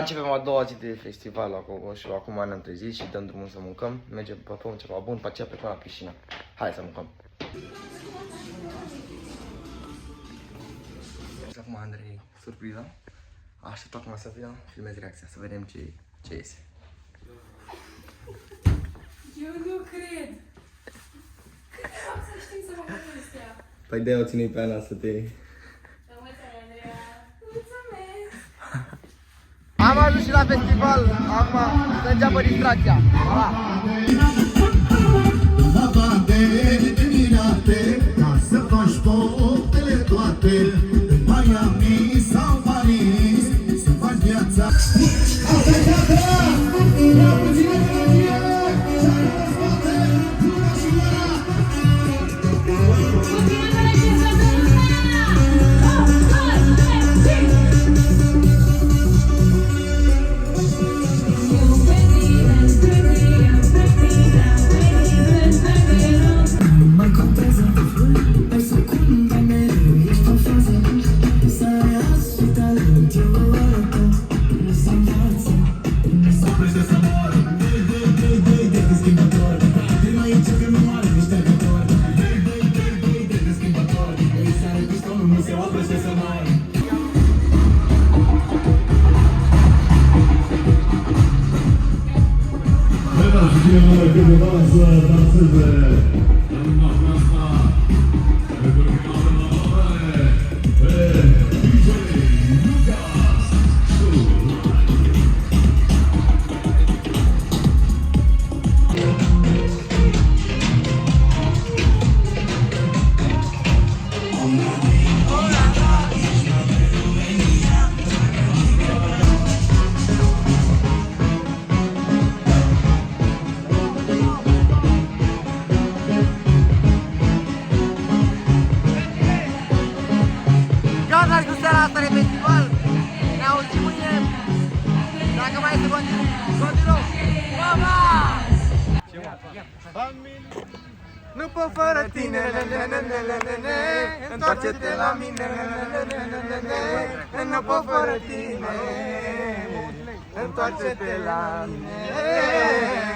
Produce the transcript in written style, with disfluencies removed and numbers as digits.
Începem a doua zi de festival acolo și acum ne-am trezit și dăm drumul să mâncăm. Mergem pe ceva bun, pe aceea plecăm la piscină. Hai să mâncăm. Și acum Andrei, surpriză. Aștept acum să vină, filmez reacția, să vedem ce iese. Eu nu cred! Cât am să știm să facă astea? Păi de-aia o ține pe Ana să te iei. Andreea! Mulțumesc! Am ajuns și la festival, acum să înceapă distracția. Ca să faci poftele toate în Miami sau Paris, să faci viața. Nu pot fără tine, întoarce-te la mine, nu pot fără tine, întoarce-te la mine.